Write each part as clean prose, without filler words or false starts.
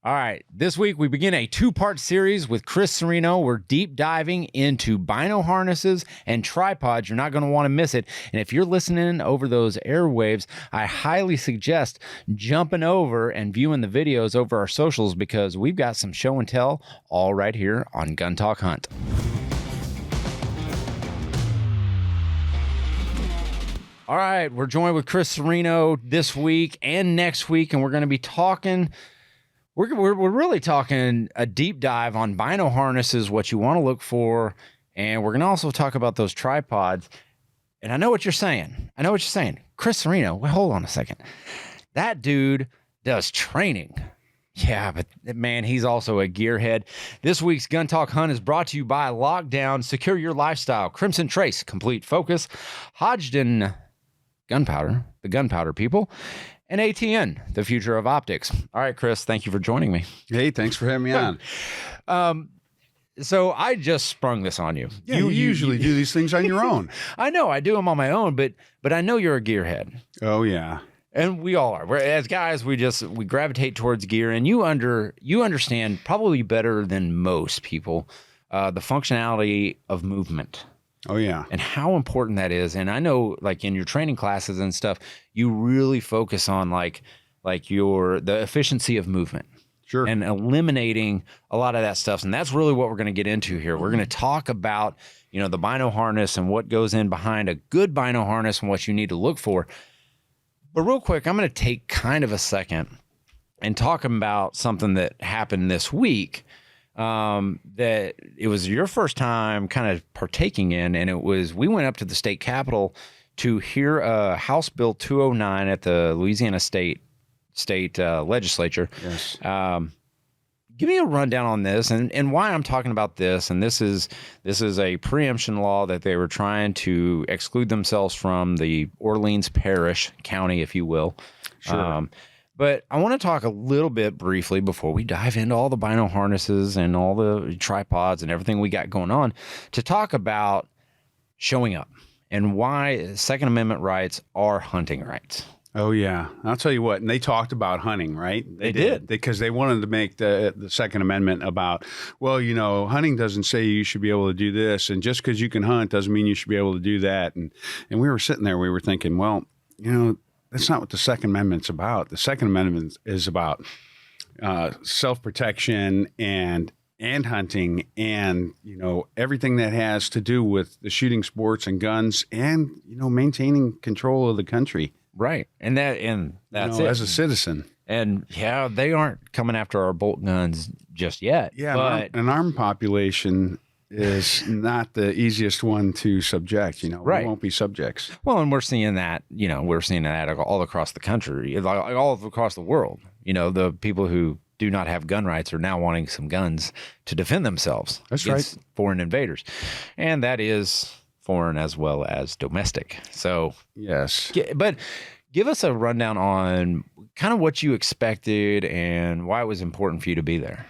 All right, this week we begin a two-part series with Chris Cerino. We're deep diving into bino harnesses and tripods. You're not going to want to miss it. And if you're listening over those airwaves, I highly suggest jumping over and viewing the videos over our socials because we've got some show and tell all right here on Gun Talk Hunt. All right, we're joined with Chris Cerino this week and next week, and we're going to be talking... We're really talking a deep dive on bino harnesses, what you want to look for, and we're going to also talk about those tripods. And I know what you're saying. Chris Cerino, well, hold on a second. That dude does training. Yeah, but man, he's also a gearhead. This week's Gun Talk Hunt is brought to you by Lockdown, Secure Your Lifestyle, Crimson Trace, Complete Focus, Hodgdon Gunpowder, the gunpowder people, and ATN, the future of optics. All right, Chris, thank you for joining me. Hey, thanks for having me on. So I just sprung this on you. Yeah, you usually do these things on your own. I know, I do them on my own, but I know you're a gearhead. Oh, yeah. And we all are. As guys, we gravitate towards gear, and you understand probably better than most people the functionality of movement. Oh, yeah. And how important that is. And I know, like, in your training classes and stuff, you really focus on the efficiency of movement. Sure. And eliminating a lot of that stuff. And that's really what we're going to get into here. We're going to talk about, the bino harness and what goes in behind a good bino harness and what you need to look for. But real quick, I'm going to take kind of a second and talk about something that happened this week. That it was your first time kind of partaking in, and we went up to the state capitol to hear House Bill 209 at the Louisiana State legislature. Yes. Give me a rundown on this and why I'm talking about this. And this is a preemption law that they were trying to exclude themselves from the Orleans Parish County, if you will. Sure. But I want to talk a little bit briefly before we dive into all the bino harnesses and all the tripods and everything we got going on to talk about showing up and why Second Amendment rights are hunting rights. Oh, yeah. I'll tell you what. And they talked about hunting, right? They did. Because they wanted to make the Second Amendment about, well, hunting doesn't say you should be able to do this. And just because you can hunt doesn't mean you should be able to do that. And we were sitting there, we were thinking, well, that's not what the Second Amendment's about. The Second Amendment is about self-protection and hunting and, everything that has to do with the shooting sports and guns and, maintaining control of the country. Right. And that's it. As a citizen. And yeah, they aren't coming after our bolt guns just yet. Yeah. But an armed population is not the easiest one to subject, Right. We won't be subjects. Well, and we're seeing that all across the country, all across the world. The people who do not have gun rights are now wanting some guns to defend themselves against foreign invaders. And that is foreign as well as domestic. So, yes. But give us a rundown on kind of what you expected and why it was important for you to be there.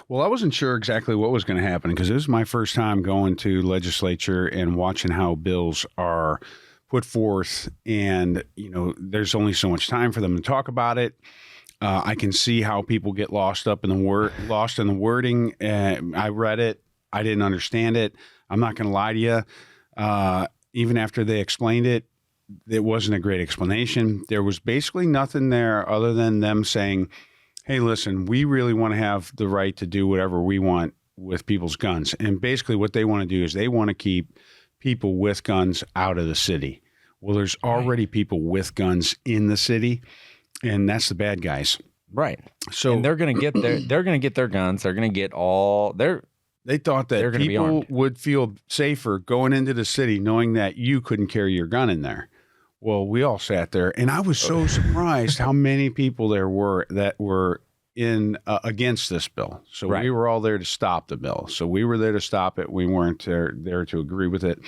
Well, I wasn't sure exactly what was going to happen because it was my first time going to legislature and watching how bills are put forth. And, there's only so much time for them to talk about it. I can see how people get lost in the wording. I read it. I didn't understand it. I'm not going to lie to you. Even after they explained it, it wasn't a great explanation. There was basically nothing there other than them saying, hey, listen, we really want to have the right to do whatever we want with people's guns. And basically what they want to do is they want to keep people with guns out of the city. Well, there's already people with guns in the city, and that's the bad guys. Right. So and they're going to get their guns. They're going to get all their... They thought that people would feel safer going into the city knowing that you couldn't carry your gun in there. Well, we all sat there, and I was so surprised how many people there were that were in against this bill. So we were all there to stop the bill. So we were there to stop it. We weren't there to agree with it.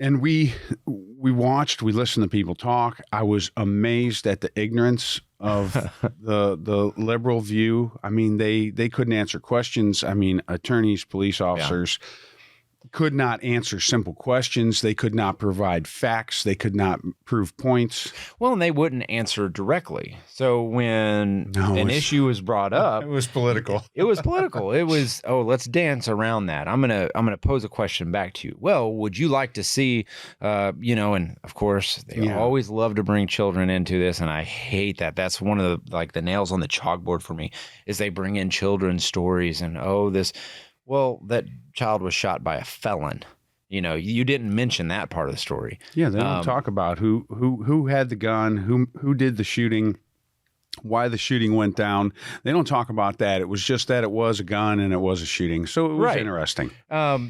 And we watched, we listened to people talk. I was amazed at the ignorance of the liberal view. I mean, they couldn't answer questions. I mean, attorneys, police officers, could not answer simple questions. They could not provide facts. They could not prove points. Well, and they wouldn't answer directly. So when an issue was brought up, it was political. It was political. It was, oh, let's dance around that. I'm gonna pose a question back to you. Well, would you like to see, and of course they always love to bring children into this, and I hate that. That's one of the nails on the chalkboard for me is they bring in children's stories and that child was shot by a felon. You didn't mention that part of the story. Yeah, they don't talk about who had the gun, who did the shooting, why the shooting went down. They don't talk about that. It was just that it was a gun and it was a shooting. So it was interesting.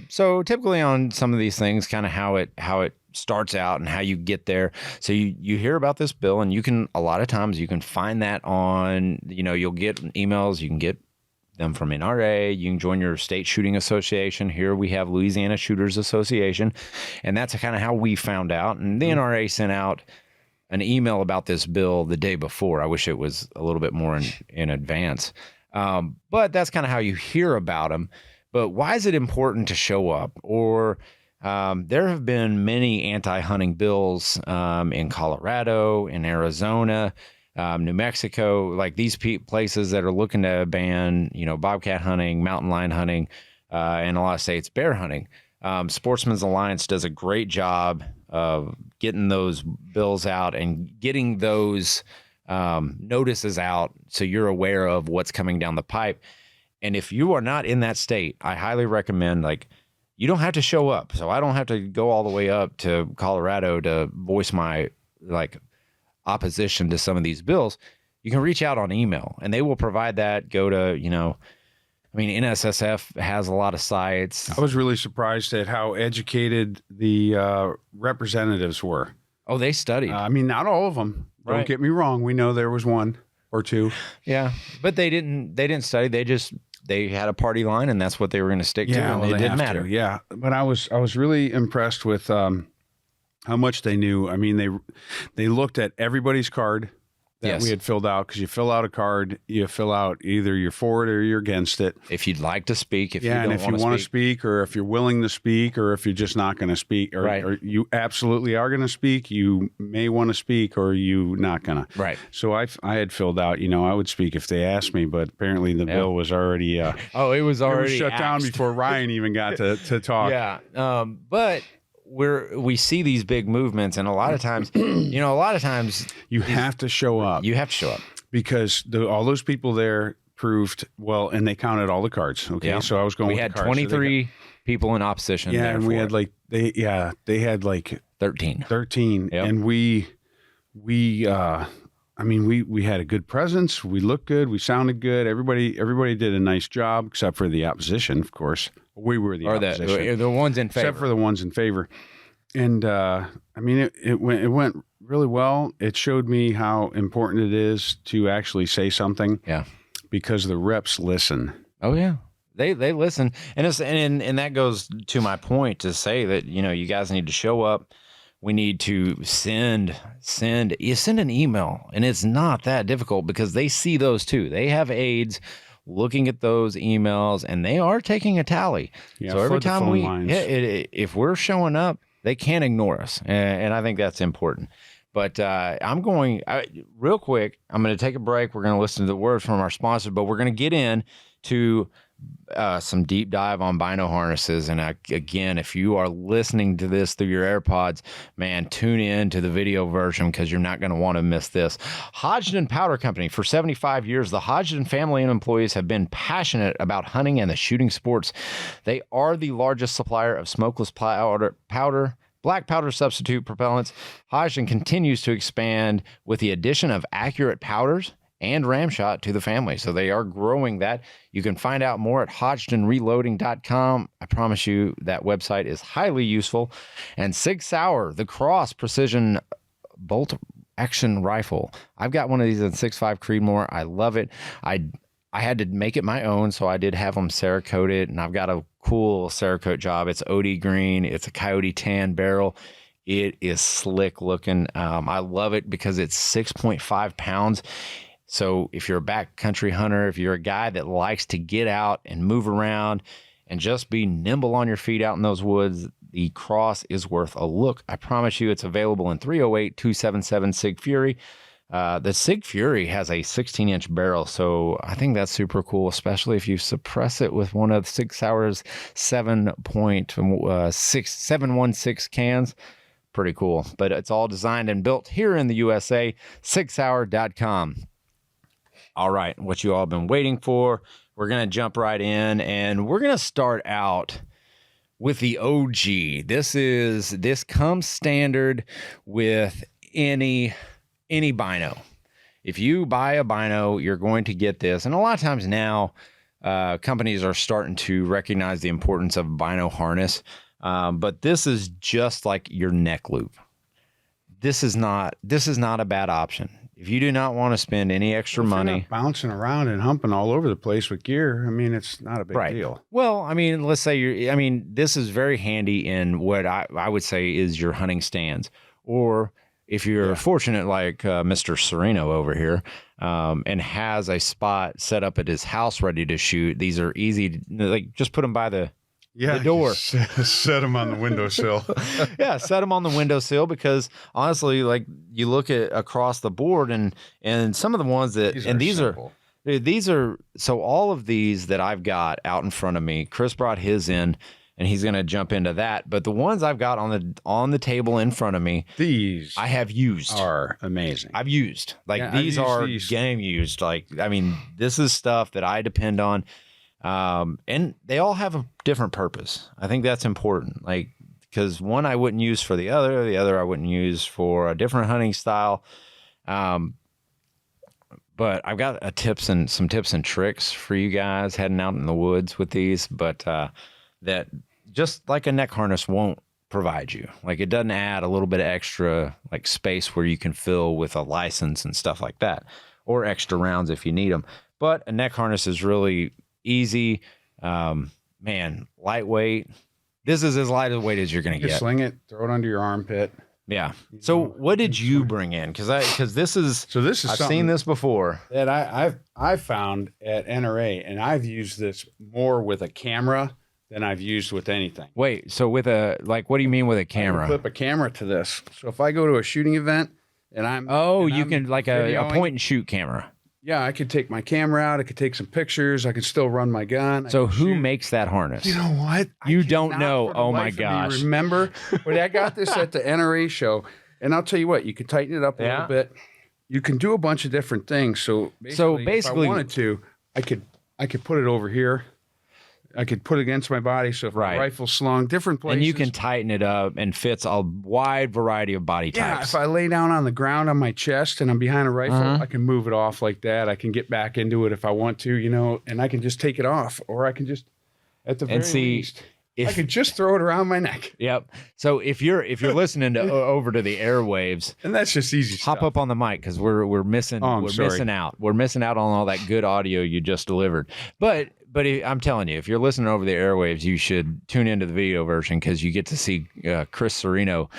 So typically on some of these things, kind of how it starts out and how you get there. So you hear about this bill, and a lot of times you can find that on, you'll get emails, you can get them from NRA, you can join your state shooting association. Here we have Louisiana Shooters Association, and that's kind of how we found out. And the NRA sent out an email about this bill the day before. I wish it was a little bit more in advance. But that's kind of how you hear about them. But why is it important to show up? Or there have been many anti-hunting bills in Colorado, in Arizona, New Mexico, like these places that are looking to ban, bobcat hunting, mountain lion hunting, and a lot of states bear hunting. Sportsmen's Alliance does a great job of getting those bills out and getting those notices out so you're aware of what's coming down the pipe. And if you are not in that state, I highly recommend, you don't have to show up. So I don't have to go all the way up to Colorado to voice my opposition to some of these bills. You can reach out on email and they will provide that. Go to, NSSF has a lot of sites. I was really surprised at how educated the representatives were. Oh, they studied. Not all of them. Right. Don't get me wrong. We know there was one or two. Yeah, but they didn't study. They had a party line, and that's what they were going to stick to. And it didn't matter. Yeah, but I was really impressed with how much they knew. They looked at everybody's card that we had filled out, because you fill out a card, you fill out either you're for it or you're against it. If you'd like to speak, if you want to speak, or if you're willing to speak, or if you're just not going to speak, or you absolutely are going to speak, you may want to speak, or you not going to. Right. So I had filled out, I would speak if they asked me, but apparently the bill was already it was already shut down before Ryan even got to talk. Yeah. But we see these big movements, and a lot of times, you have to show up. You have to show up because all those people there proved well, and they counted all the cards. Okay, yeah. So I was going. We had 23 people in opposition. Yeah, and we had they had 13. 13, yep. And we had a good presence. We looked good. We sounded good. Everybody did a nice job, except for the opposition, of course. We were the opposition. The ones in favor. Except for the ones in favor. And, it went really well. It showed me how important it is to actually say something. Yeah. Because the reps listen. Oh, yeah. They listen. And and that goes to my point to say that, you guys need to show up. We need to send an email, and it's not that difficult because they see those too. They have aides looking at those emails, and they are taking a tally. Yeah, so every time if we're showing up, they can't ignore us, and I think that's important. But real quick, I'm going to take a break. We're going to listen to the words from our sponsor, but we're going to get into some deep dive on bino harnesses. And again, if you are listening to this through your AirPods, man, tune in to the video version because you're not going to want to miss this. Hodgdon Powder Company. For 75 years, the Hodgdon family and employees have been passionate about hunting and the shooting sports. They are the largest supplier of smokeless powder, black powder substitute propellants. Hodgdon continues to expand with the addition of accurate powders and ramshot to the family. So they are growing that. You can find out more at HodgdonReloading.com. I promise you that website is highly useful. And Sig Sauer, the Cross Precision Bolt Action Rifle. I've got one of these in 6.5 Creedmoor. I love it. I had to make it my own, so I did have them Cerakoted, and I've got a cool Cerakote job. It's OD green. It's a coyote tan barrel. It is slick looking. I love it because it's 6.5 pounds. So if you're a backcountry hunter, if you're a guy that likes to get out and move around and just be nimble on your feet out in those woods, the Cross is worth a look. I promise you, it's available in 308-277 Sig Fury. The Sig Fury has a 16-inch barrel, so I think that's super cool, especially if you suppress it with one of Sig Sauer's 7.716 cans. Pretty cool, but it's all designed and built here in the USA, SigSauer.com. All right, what you all been waiting for, we're going to jump right in, and we're going to start out with the OG. This comes standard with any bino. If you buy a bino, you're going to get this. And a lot of times now, companies are starting to recognize the importance of bino harness. But this is just like your neck loop. This is not a bad option. If you do not want to spend any extra money bouncing around and humping all over the place with gear, I mean, it's not a big deal. Well, I mean, let's say this is very handy in what I would say is your hunting stands, or if you're fortunate like Mr. Cerino over here, and has a spot set up at his house ready to shoot, these are easy. Like, just put them by the door. Set them on the windowsill. Yeah, set them on the windowsill, because honestly, like, you look at across the board, and some of the ones that these are so all of these that I've got out in front of me, Chris brought his in, and he's going to jump into that. But the ones I've got on the table in front of me, these I have used are amazing. I've used these are game used. Like, I mean, this is stuff that I depend on. And they all have a different purpose. I think that's important. Like, because one I wouldn't use for the other I wouldn't use for a different hunting style. But I've got some tips and tricks for you guys heading out in the woods with these, but, that just like a neck harness won't provide you. Like, it doesn't add a little bit of extra like space where you can fill with a license and stuff like that, or extra rounds if you need them. But a neck harness is really easy, lightweight. This is as lightweight as you're going to get. Sling it, throw it under your armpit. Yeah. So what did you bring in? Because this is I've seen this before that I've found at NRA, and I've used this more with a camera than I've used with anything. Wait, so with what do you mean with a camera? I can clip a camera to this. So if I go to a shooting event and I'm can like a point and shoot camera. Yeah, I could take my camera out. I could take some pictures. I could still run my gun. So who makes that harness? You know what? You don't know. Oh my gosh. Remember when I got this at the NRA show? And I'll tell you what, you can tighten it up a little bit. You can do a bunch of different things. So basically if I wanted to, I could put it over here. I could put it against my body, so if my rifle's slung, different places. And you can tighten it up and fits a wide variety of body types. Yeah, if I lay down on the ground on my chest and I'm behind a rifle, I can move it off like that. I can get back into it if I want to, and I can just take it off. Or I can just, at the very least, I could just throw it around my neck. Yep. So if you're listening to over to the airwaves, and that's just easy hop stuff. up on the mic, because we're missing missing out. We're missing out on all that good audio you just delivered. But I'm telling you, if you're listening over the airwaves, you should tune into the video version, because you get to see Chris Cerino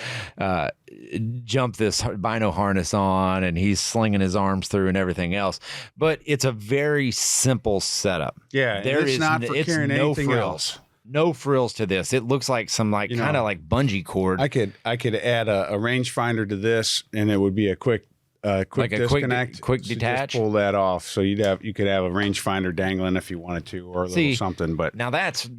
jump this bino harness on, and he's slinging his arms through and everything else. But it's a very simple setup. Yeah, it's not for carrying anything else. No frills to this. It looks like some kind of like bungee cord. I could add a rangefinder to this, and it would be a quick disconnect, quick detach. Just pull that off. So you could have a rangefinder dangling if you wanted to, or a little something. But now that's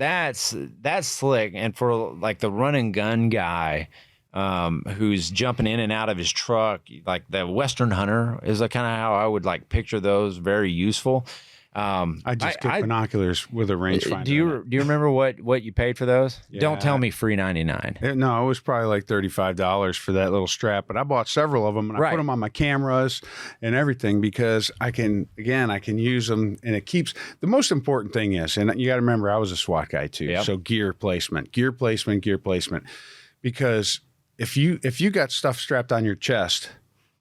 slick. And for like the run and gun guy, who's jumping in and out of his truck, like the Western hunter is kind of how I would like picture those. Very useful. I just get binoculars with a rangefinder. Do you remember what you paid for those? Yeah, Don't tell me free $99. No, it was probably like $35 for that little strap. But I bought several of them, and I put them on my cameras and everything, because I can use them, and it keeps. The most important thing is, and you got to remember, I was a SWAT guy too. Yep. So gear placement, because if you got stuff strapped on your chest,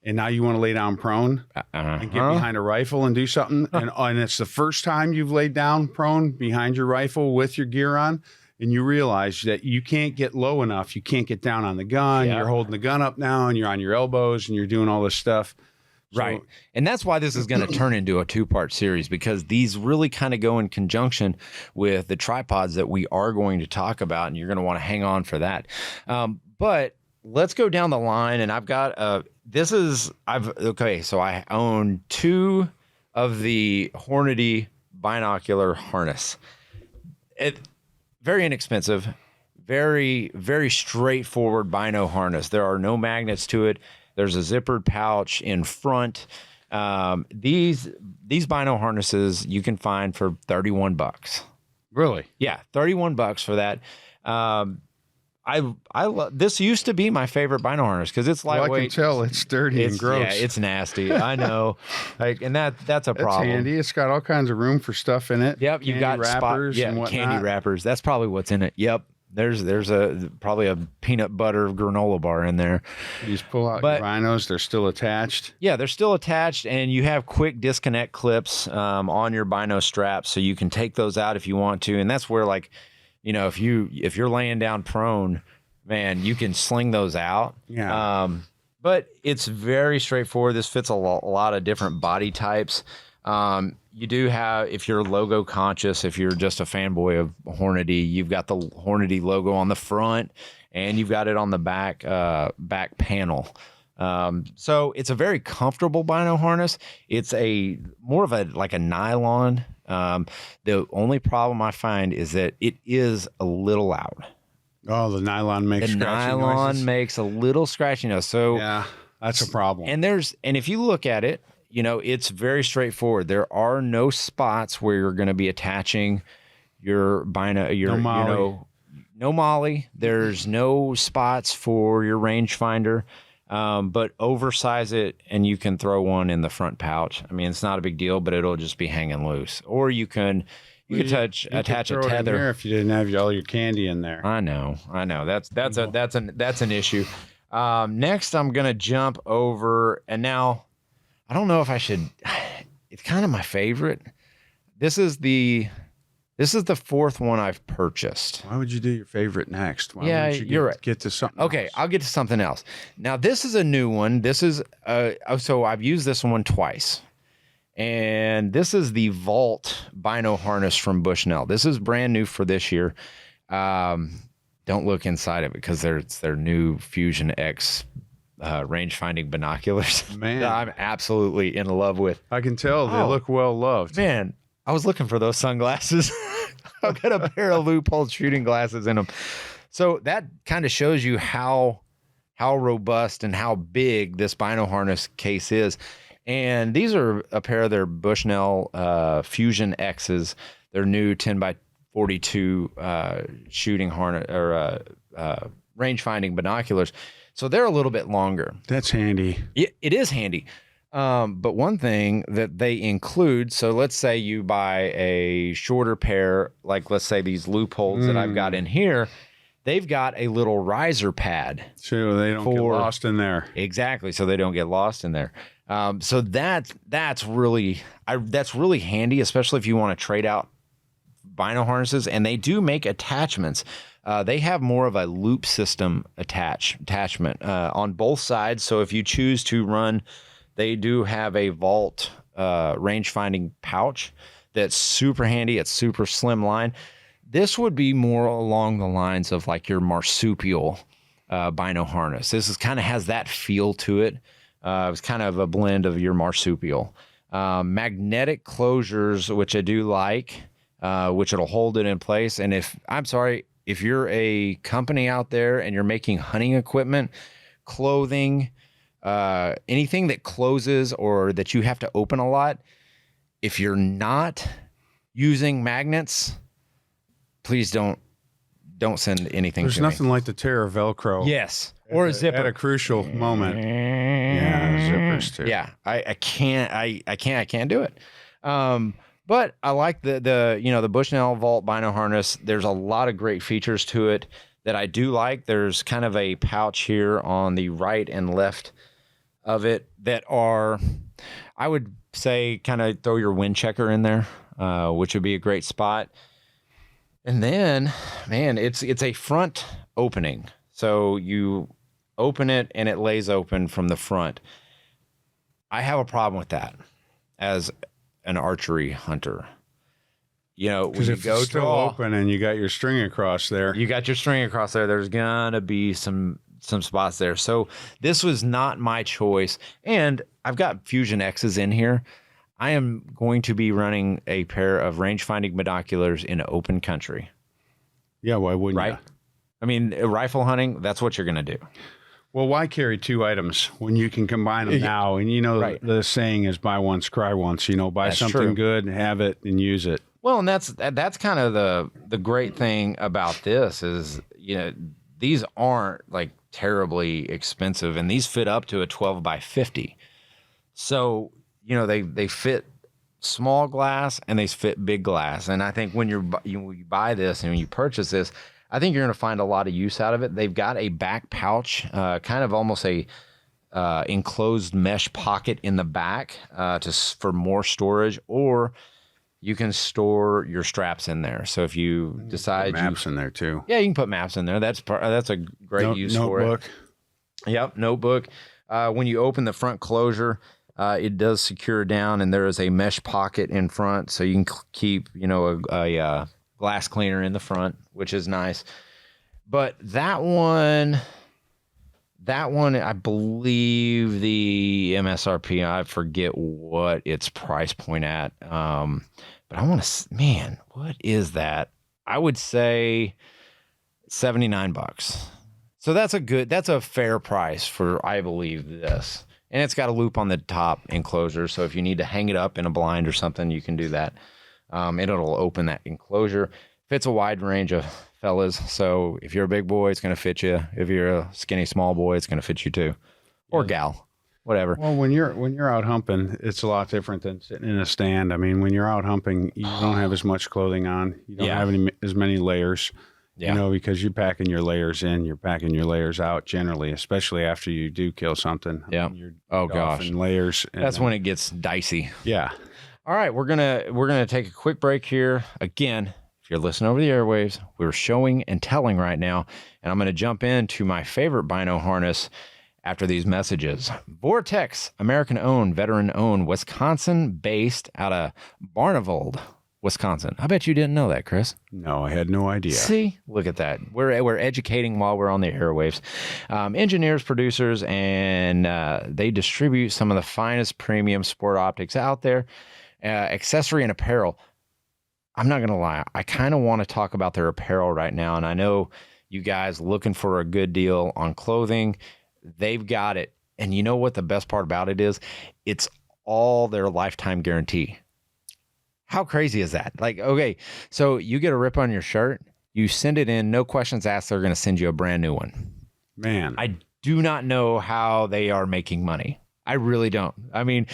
and now you want to lay down prone and get behind a rifle and do something, and it's the first time you've laid down prone behind your rifle with your gear on, and you realize that you can't get low enough, you can't get down on the gun, you're holding the gun up now, and you're on your elbows, and you're doing all this stuff. Right. And that's why this is going to turn into a 2-part series, because these really kind of go in conjunction with the tripods that we are going to talk about, and you're going to want to hang on for that. But let's go down the line, and I've got so I own 2 of the Hornady binocular harness. Very inexpensive, very, very straightforward bino harness. There are no magnets to it. There's a zippered pouch in front. These bino harnesses you can find for $31. Really? Yeah, $31 for that. This used to be my favorite bino harness because it's lightweight. Well, I can tell it's dirty and gross. Yeah, it's nasty. I know. And that's a problem. It's handy. It's got all kinds of room for stuff in it. Yep, you got wrappers and whatnot. Candy wrappers. That's probably what's in it. Yep. There's probably a peanut butter granola bar in there. You just pull out your binos. They're still attached. Yeah, they're still attached, and you have quick disconnect clips on your bino straps, so you can take those out if you want to. And that's where, like, if you're laying down prone, man, you can sling those out. Yeah. But it's very straightforward. This fits a lot of different body types. You do have, if you're logo conscious, if you're just a fanboy of Hornady, you've got the Hornady logo on the front, and you've got it on the back panel. So it's a very comfortable bino harness. It's more of a nylon. The only problem I find is that it is a little loud. Oh, the nylon makes scratchy noises. Makes a little scratchy noise. So yeah, that's a problem. And if you look at it, it's very straightforward. There are no spots where you're going to be attaching your bino, no molly. There's no spots for your rangefinder, but oversize it and you can throw one in the front pouch. I mean, it's not a big deal, but it'll just be hanging loose. Or you can attach a tether if you didn't have all your candy in there. I know. That's an issue. Next, I'm going to jump over, and now I don't know if I should. It's kind of my favorite. This is the 4th one I've purchased. Why would you do your favorite next? You're right. Get to something. Okay, else? I'll get to something else. Now, this is a new one. This is so I've used this one twice, and this is the Vault bino harness from Bushnell. This is brand new for this year. Don't look inside of it because it's their new Fusion X range-finding binoculars. Man, that I'm absolutely in love with. I can tell they look well loved. Man, I was looking for those sunglasses. I've got a pair of Leupold shooting glasses in them. So that kind of shows you how robust and how big this bino harness case is. And these are a pair of their Bushnell Fusion X's. Their new 10x42 shooting harness or range-finding binoculars. So they're a little bit longer. That's handy. It is handy. But one thing that they include, so let's say you buy a shorter pair, like let's say these Leupolds that I've got in here, they've got a little riser pad. So they don't get lost in there. Exactly. So they don't get lost in there. So that's really handy, especially if you want to trade out bino harnesses, and they do make attachments. They have more of a loop system attachment on both sides. So if you choose to run, they do have a Vault range-finding pouch that's super handy. It's super slim line. This would be more along the lines of like your marsupial bino harness. This is kind of has that feel to it. It's kind of a blend of your marsupial. Magnetic closures, which I do like, which it'll hold it in place. And if you're a company out there and you're making hunting equipment, clothing, anything that closes or that you have to open a lot, if you're not using magnets, please don't send anything to me. There's nothing like the tear of Velcro. Yes. Or a zipper. At a crucial moment. Yeah, zippers too. Yeah. I can't do it. But I like the Bushnell Vault bino harness. There's a lot of great features to it that I do like. There's kind of a pouch here on the right and left of it that are, I would say, kind of throw your wind checker in there, which would be a great spot. And then, man, it's a front opening. So you open it and it lays open from the front. I have a problem with that as an archery hunter. You know, when Because you if go it's still draw, open and you got your string across there, you got your string across there, there's gonna be some spots there. So this was not my choice. And I've got Fusion X's in here. I am going to be running a pair of range finding binoculars in open country. yeah, why wouldn't Right? you? I mean, rifle hunting, that's what you're going to do. Well, why carry two items when you can combine them now? And you know, Right. the saying is buy once, cry once. You know, buy That's something true. good, have it, and use it. Well, and that's kind of the great thing about this is, you know, these aren't like terribly expensive, and these fit up to a 12 by 50. So, you know, they fit small glass and they fit big glass. And I think when you buy this and when you purchase this, I think you're going to find a lot of use out of it. They've got a back pouch, kind of almost a enclosed mesh pocket in the back for more storage, or you can store your straps in there. So if you decide Maps in there too. yeah, you can put maps in there. That's a great use for it. Notebook. Yep, notebook. When you open the front closure, it does secure down, and there is a mesh pocket in front, so you can keep, you know, a glass cleaner in the front, which is nice. But that one, I believe the MSRP, I forget what its price point at. But I want to, man, what is that? I would say $79. So that's a fair price for, I believe, this. And it's got a loop on the top enclosure. So if you need to hang it up in a blind or something, you can do that. And it'll open that enclosure. Fits a wide range of fellas. So if you're a big boy, it's going to fit you. If you're a skinny small boy, it's going to fit you too. Or gal, whatever. Well, when you're out humping, it's a lot different than sitting in a stand. I mean, when you're out humping, you don't have as much clothing on. You don't have as many layers. Yeah. You know, because you're packing your layers in, you're packing your layers out generally, especially after you do kill something. Yeah. Oh gosh. And layers. That's when it gets dicey. Yeah. All right, we're gonna take a quick break here. Again, if you're listening over the airwaves, we're showing and telling right now, and I'm gonna jump into my favorite bino harness after these messages. Vortex, American-owned, veteran-owned, Wisconsin-based out of Barneveld, Wisconsin. I bet you didn't know that, Chris. No, I had no idea. See, look at that. We're educating while we're on the airwaves. Engineers, producers, and they distribute some of the finest premium sport optics out there. Accessory and apparel. I'm not going to lie. I kind of want to talk about their apparel right now. And I know you guys looking for a good deal on clothing. They've got it. And you know what the best part about it is? It's all their lifetime guarantee. How crazy is that? Like, okay, so you get a rip on your shirt, you send it in, no questions asked, they're going to send you a brand new one. Man. I do not know how they are making money. I really don't. I mean,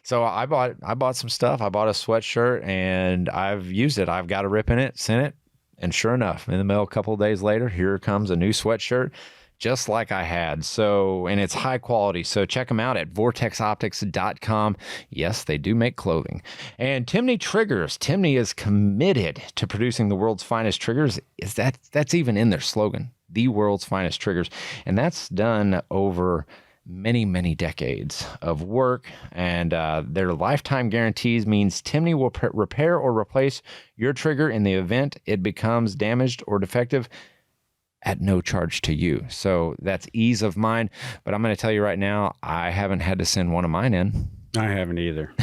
so I bought some stuff. I bought a sweatshirt and I've used it. I've got a rip in it, sent it, and sure enough, in the mail a couple of days later, here comes a new sweatshirt, just like I had. So, and it's high quality. So check them out at vortexoptics.com. Yes, they do make clothing. And Timney Triggers. Timney is committed to producing the world's finest triggers. That's even in their slogan, the world's finest triggers. And that's done over many, many decades of work, and their lifetime guarantees means Timney will repair or replace your trigger in the event it becomes damaged or defective at no charge to you. So that's ease of mind. But I'm going to tell you right now, I haven't had to send one of mine in. I haven't either.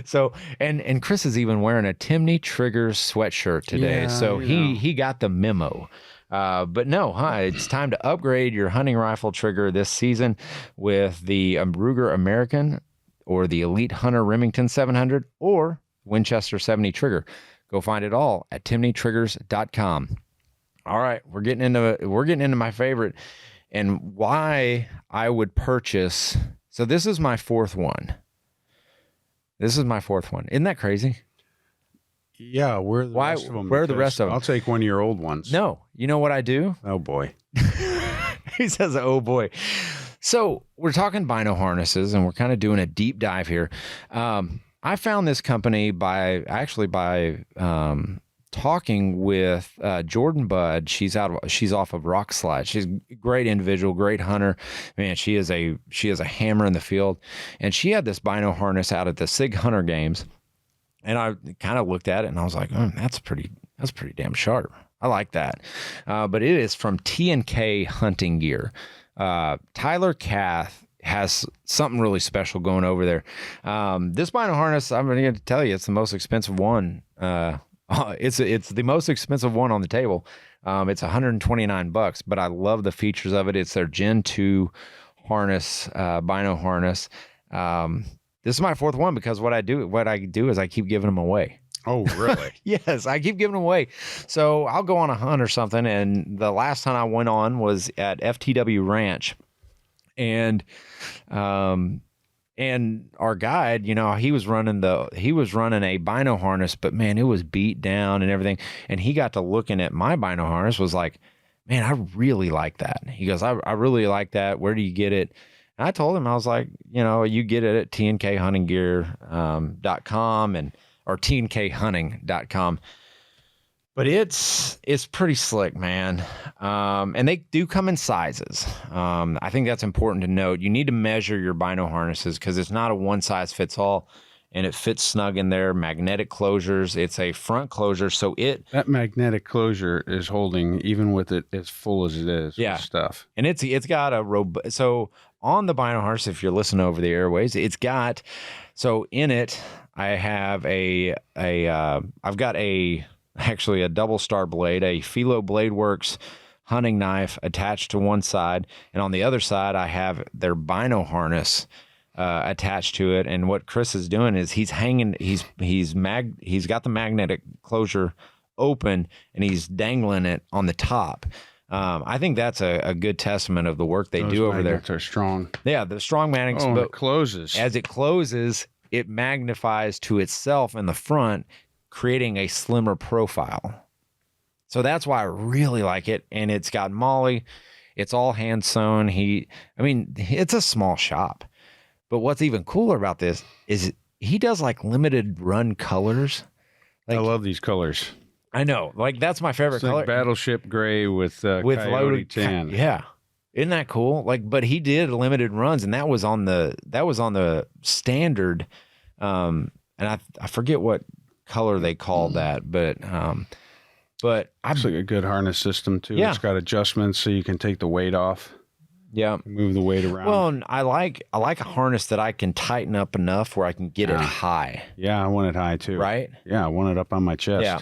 So, and Chris is even wearing a Timney Triggers sweatshirt today. Yeah, so he got the memo. But no, it's time to upgrade your hunting rifle trigger this season with the Ruger American or the Elite Hunter Remington 700 or Winchester 70 trigger. Go find it all at timneytriggers.com. All right, we're getting into my favorite and why I would purchase. So this is my fourth one. Isn't that crazy? Yeah, where are the rest of them? Where are the rest of them? I'll take one of your old ones. No, you know what I do? Oh boy. He says, oh boy. So we're talking bino harnesses and we're kind of doing a deep dive here. I found this company by talking talking with Jordan Budd. She's off of Rock Slide. She's a great individual, great hunter. Man, she is a hammer in the field. And she had this bino harness out at the Sig Hunter Games. And I kind of looked at it and I was like, that's pretty damn sharp. I like that. But it is from T&K Hunting Gear. Tyler Kath has something really special going over there. This bino harness, I'm going to tell you, it's the most expensive one. It's the most expensive one on the table. It's $129, but I love the features of it. It's their Gen 2 harness, bino harness. This is my fourth one because what I do is I keep giving them away. Oh, really? Yes, I keep giving them away. So I'll go on a hunt or something, and the last hunt I went on was at FTW Ranch, and our guide, he was running a bino harness, but man, it was beat down and everything. And he got to looking at my bino harness, was like, man, I really like that. He goes, I really like that. Where do you get it? And I told him, I was like, you get it at tnkhuntinggear.com or tnkhunting.com. But it's pretty slick, man. And they do come in sizes. I think that's important to note. You need to measure your bino harnesses because it's not a one size fits all, and it fits snug in there. Magnetic closures. It's a front closure, so that magnetic closure is holding even with it as full as it is. Yeah, with stuff. And it's got so on the bino harness. If you're listening over the airways, it's got in it. I have I've got actually a double star blade, a Philo Blade Works hunting knife attached to one side, and on the other side I have their bino harness attached to it. And what Chris is doing is he's got the magnetic closure open and he's dangling it on the top. I think that's a good testament of the work they do over there. They're strong. Yeah, the strong magnets. Oh, it closes. As it closes, it magnifies to itself in the front, creating a slimmer profile. So that's why I really like it. And it's got Molly. It's all hand sewn. It's a small shop. But what's even cooler about this is he does like limited run colors. I love these colors. I know. Like that's my favorite color. Battleship gray with coyote tan. Yeah. Isn't that cool? But he did limited runs, and that was on the standard. And I forget what color they called that, but it's like a good harness system too. Yeah. It's got adjustments so you can take the weight off. Yeah. Move the weight around. Well, and I like a harness that I can tighten up enough where I can get it high. Yeah, I want it high too. Right? Yeah, I want it up on my chest. Yeah.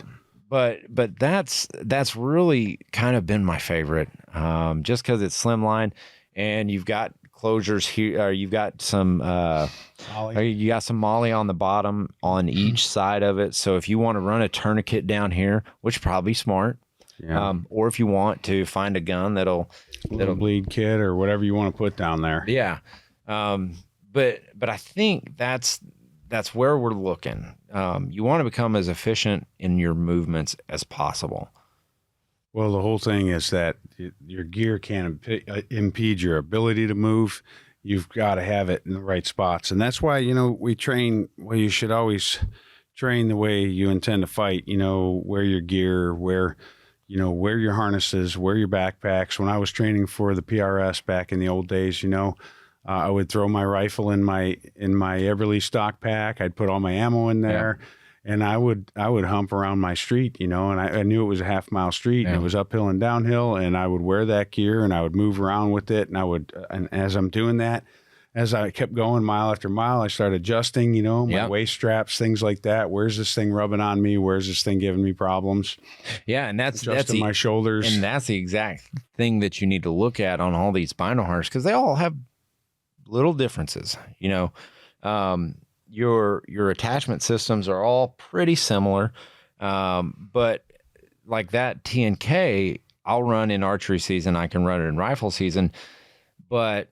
But that's really kind of been my favorite, just because it's slimline, and you've got closures here. Or you've got some you got some Molly on the bottom on each side of it. So if you want to run a tourniquet down here, which is probably smart, or if you want to find a gun that'll bleed kit or whatever you want to put down there. Yeah. But I think that's where we're looking. You want to become as efficient in your movements as possible. Well, the whole thing is that your gear can't impede your ability to move. You've got to have it in the right spots. And that's why, we train, well, you should always train the way you intend to fight, wear your gear, wear your harnesses, wear your backpacks. When I was training for the PRS back in the old days, I would throw my rifle in my Everly stock pack. I'd put all my ammo in there, and I would hump around my street, and I knew it was a half-mile street, and it was uphill and downhill, and I would wear that gear, and I would move around with it, and as I'm doing that, as I kept going mile after mile, I started adjusting, my waist straps, things like that. Where's this thing rubbing on me? Where's this thing giving me problems? Yeah, and that's my shoulders, and that's the exact thing that you need to look at on all these bino harnesses, because they all have little differences. Your attachment systems are all pretty similar, but like that T&K, I'll run in archery season, I can run it in rifle season, but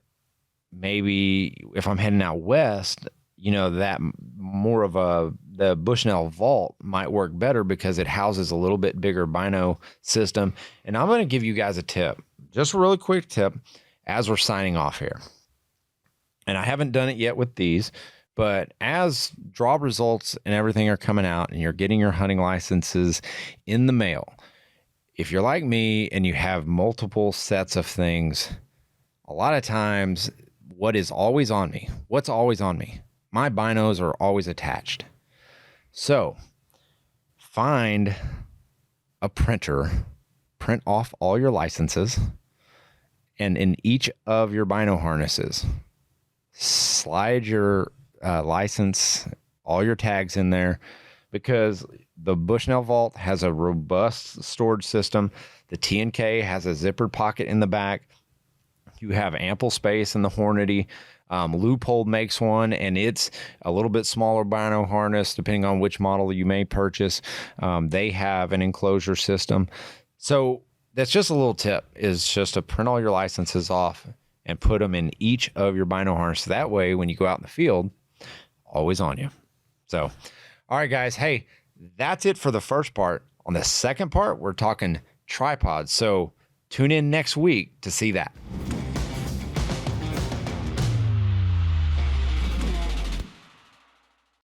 maybe if I'm heading out west, that more of the Bushnell Vault might work better because it houses a little bit bigger bino system. And I'm going to give you guys a tip, just a really quick tip as we're signing off here. And I haven't done it yet with these, But as draw results and everything are coming out and you're getting your hunting licenses in the mail, if you're like me and you have multiple sets of things, a lot of times what's always on me? My binos are always attached. So find a printer, print off all your licenses, and in each of your bino harnesses, slide your license, all your tags in there, because the Bushnell Vault has a robust storage system. The T&K has a zippered pocket in the back. You have ample space in the Hornady. Loophole makes one, and it's a little bit smaller bino harness, depending on which model you may purchase. They have an enclosure system. So that's just a little tip, is just to print all your licenses off and put them in each of your bino harnesses. That way, when you go out in the field, always on you. So, all right, guys. Hey, that's it for the first part. On the second part, we're talking tripods. So tune in next week to see that.